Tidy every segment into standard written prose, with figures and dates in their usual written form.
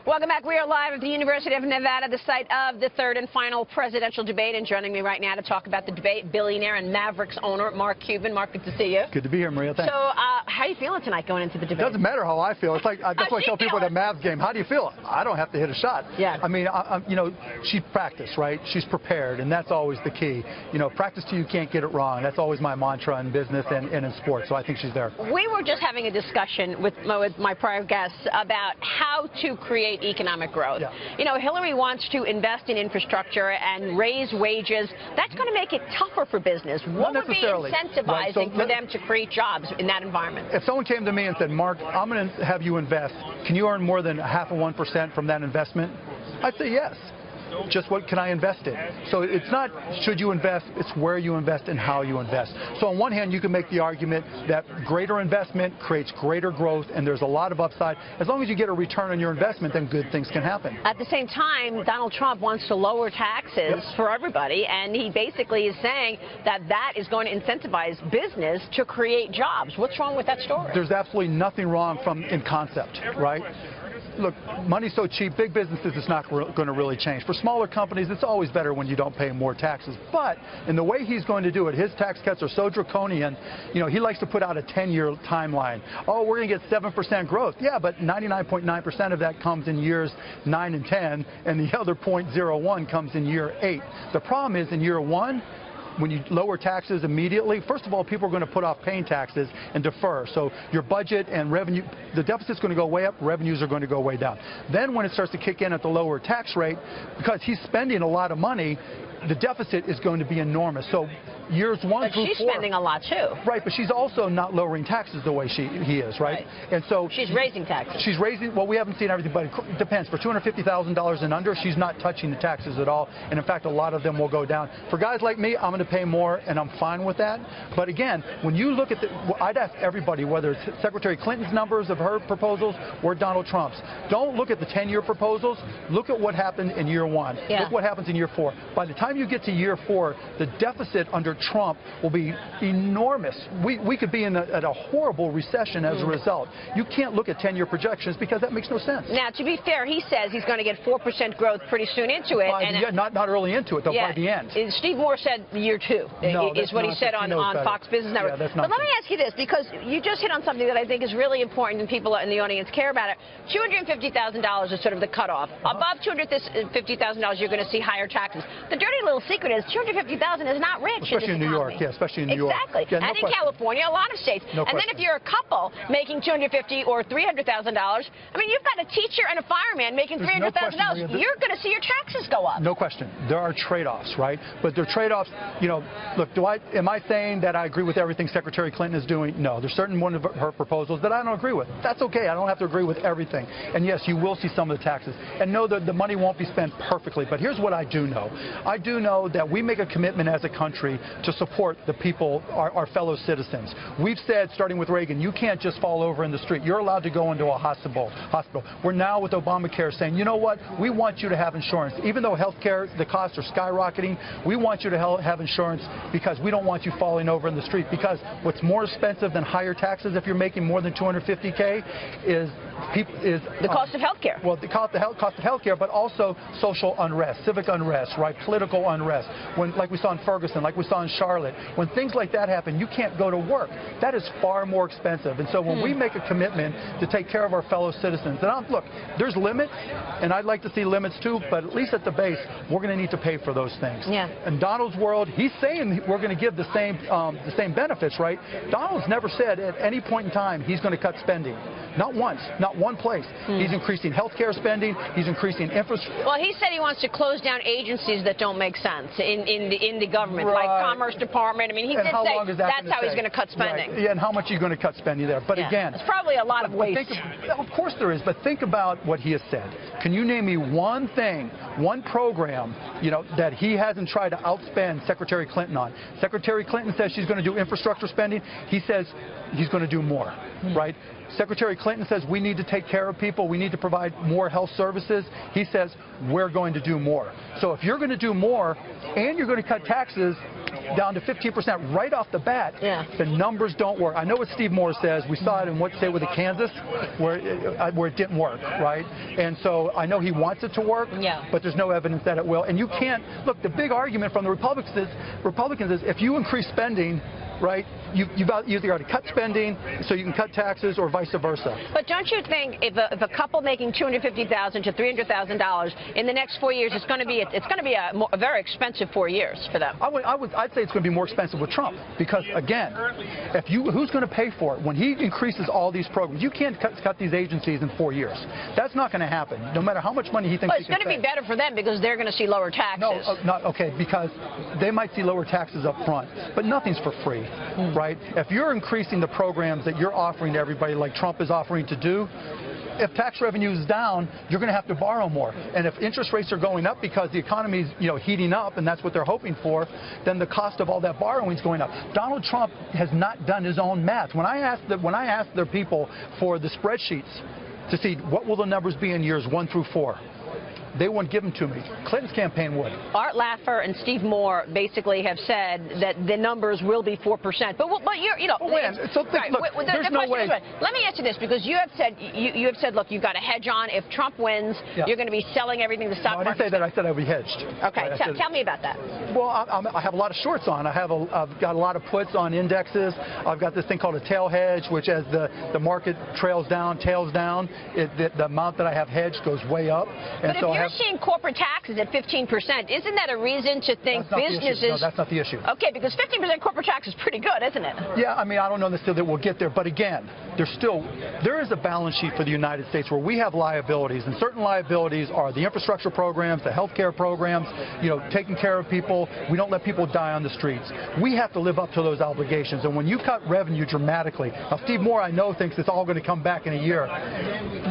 Welcome back. We are live at the University of Nevada, the site of the third and final presidential debate. And joining me right now to talk about the debate, billionaire and Mavericks owner Mark Cuban. Mark, good to see you. Good to be here, Maria. Thanks. So, how are you feeling tonight going into the debate? It doesn't matter how I feel. It's like that's what I tell people at a Mavs game. How do you feel? I don't have to hit a shot. Yeah. I mean, you know, she practiced, right? She's prepared, and that's always the key. You know, practice till you can't get it wrong. That's always my mantra in business and in sports. So I think she's there. We were just having a discussion with my prior guests about how to create economic growth. Yeah. You know, Hillary wants to invest in infrastructure and raise wages. That's going to make it tougher for business. What would be incentivizing for them to create jobs in that environment? If someone came to me and said, Mark, I'm going to have you invest, can you earn more than 0.5% from that investment? I'd say yes. Just what can I invest in? So it's not should you invest, it's where you invest and how you invest. So on one hand, you can make the argument that greater investment creates greater growth, and there's a lot of upside. As long as you get a return on your investment, then good things can happen. At the same time, Donald Trump wants to lower taxes for everybody, and he basically is saying that that is going to incentivize business to create jobs. What's wrong with that story? There's absolutely nothing wrong in concept, right? Look, money's so cheap, big businesses, it's not going to really change. For smaller companies, it's always better when you don't pay more taxes. But in the way he's going to do it, his tax cuts are so draconian, you know, he likes to put out a 10-year timeline. Oh, we're going to get 7% growth. Yeah, but 99.9% of that comes in years 9 and 10, and the other 0.01 comes in year 8. The problem is in year 1, when you lower taxes immediately, first of all, people are going to put off paying taxes and defer. So your budget and revenue, the deficit's going to go way up, revenues are going to go way down. Then when it starts to kick in at the lower tax rate, because he's spending a lot of money, the deficit is going to be enormous. So years 1 through 4. But she's spending a lot too. Right, but she's also not lowering taxes the way he is, right? And so she's raising taxes. She's raising. Well, we haven't seen everything, but it depends. For $250,000 and under, she's not touching the taxes at all. And in fact, a lot of them will go down. For guys like me, I'm going to pay more, and I'm fine with that. But again, when you look at I'd ask everybody, whether it's Secretary Clinton's numbers of her proposals or Donald Trump's, don't look at the 10-year proposals. Look at what happened in year 1. Yeah. Look what happens in year 4. By the time you get to year 4, the deficit under Trump will be enormous. We could be at a horrible recession as a result. You can't look at 10-year projections because that makes no sense. Now, to be fair, he says he's going to get 4% growth pretty soon into it. Not early into it, though, by the end. Steve Moore said year 2 is what he said on Fox Business Network. Yeah, but let me ask you this, because you just hit on something that I think is really important and people in the audience care about it. $250,000 is sort of the cutoff. Above $250,000, you're going to see higher taxes. The dirty little secret is $250,000 is not rich. Especially in New York. Yeah, especially in New York. Exactly. Yeah, and in California, a lot of states. And then if you're a couple making $250,000 or $300,000, I mean, you've got a teacher and a fireman making $300,000. You're going to see your taxes go up. No question. There are trade-offs, right? But there are trade-offs. You know, look, am I saying that I agree with everything Secretary Clinton is doing? No. There's certain one of her proposals that I don't agree with. That's okay. I don't have to agree with everything. And yes, you will see some of the taxes. And no, the money won't be spent perfectly. But here's what I do know. I do know that we make a commitment as a country to support the people, our fellow citizens. We've said, starting with Reagan, you can't just fall over in the street. You're allowed to go into a hospital. We're now with Obamacare saying, you know what, we want you to have insurance. Even though health care, the costs are skyrocketing, we want you to have insurance because we don't want you falling over in the street. Because what's more expensive than higher taxes if you're making more than $250K is the cost of health care. Well, the cost of health care, but also social unrest, civic unrest, right? Political unrest. Like we saw in Ferguson, like we saw in Charlotte, when things like that happen, you can't go to work. That is far more expensive. And so when we make a commitment to take care of our fellow citizens, and look, there's limits, and I'd like to see limits too, but at least at the base, we're going to need to pay for those things. Yeah. In Donald's world, he's saying we're going to give the same benefits, right? Donald's never said at any point in time he's going to cut spending. Not once, not one place. He's increasing health care spending. He's increasing infrastructure. Well, he said he wants to close down agencies that don't make sense in the government, like Commerce Department. I mean, he did say that's how he's going to cut spending. Right. Yeah, and how much are you going to cut spending there? But again, it's probably a lot of waste. Of course there is, but think about what he has said. Can you name me one thing, one program, you know, that he hasn't tried to outspend Secretary Clinton on? Secretary Clinton says she's going to do infrastructure spending. He says he's going to do more, right? Secretary Clinton says we need to take care of people, we need to provide more health services. He says we're going to do more. So if you're going to do more and you're going to cut taxes, down to 15% right off the bat, the numbers don't work. I know what Steve Moore says. We saw it in what state was it, Kansas, where it didn't work, right? And so I know he wants it to work, but there's no evidence that it will. And you can't, look, the big argument from the Republicans is if you increase spending, right, you've either got to cut spending so you can cut taxes or vice versa. But don't you think if a couple making $250,000 to $300,000 in the next 4 years, it's going to be a very expensive 4 years for them? I'd say it's going to be more expensive with Trump because, again, who's going to pay for it? When he increases all these programs, you can't cut these agencies in 4 years. That's not going to happen, no matter how much money he thinks he can It's going to be better for them because they're going to see lower taxes. No, okay, because they might see lower taxes up front, but nothing's for free. Right? If you're increasing the programs that you're offering to everybody like Trump is offering to do, if tax revenue is down, you're going to have to borrow more. And if interest rates are going up because the economy is, heating up, and that's what they're hoping for, then the cost of all that borrowing is going up. Donald Trump has not done his own math. When I asked their people for the spreadsheets to see what will the numbers be in years 1 through 4, they wouldn't give them to me. Clinton's campaign would. Art Laffer and Steve Moore basically have said that the numbers will be 4%. But you're, when? So look, there's no way. Let me ask you this, because you have said, look, you've got to hedge on. If Trump wins, you're going to be selling everything to the stock market. I didn't say that. I said I would be hedged. Okay, tell me about that. Well, I have a lot of shorts on. I've got a lot of puts on indexes. I've got this thing called a tail hedge, which as the market tails down, the amount that I have hedged goes way up. And but if you're seeing corporate taxes at 15%, isn't that a reason to think businesses... No, that's not the issue. Okay, because 15% corporate tax is pretty good, isn't it? Yeah, I mean, I don't know necessarily that we'll get there, but again, there is a balance sheet for the United States where we have liabilities, and certain liabilities are the infrastructure programs, the health care programs, taking care of people. We don't let people die on the streets. We have to live up to those obligations, and when you cut revenue dramatically, now Steve Moore, I know, thinks it's all going to come back in a year.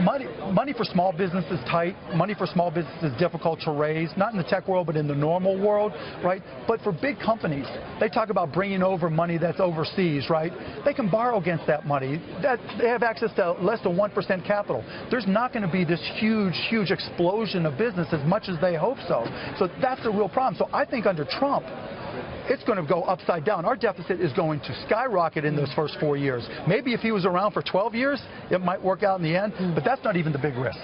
Money for small business is tight. Money for small business is difficult to raise, not in the tech world, but in the normal world, right? But for big companies, they talk about bringing over money that's overseas, right? They can borrow against that money. They have access to less than 1% capital. There's not going to be this huge explosion of business as much as they hope so. So that's the real problem. So I think under Trump, it's going to go upside down. Our deficit is going to skyrocket in those first 4 years. Maybe if he was around for 12 years, it might work out in the end, but that's not even the big risk.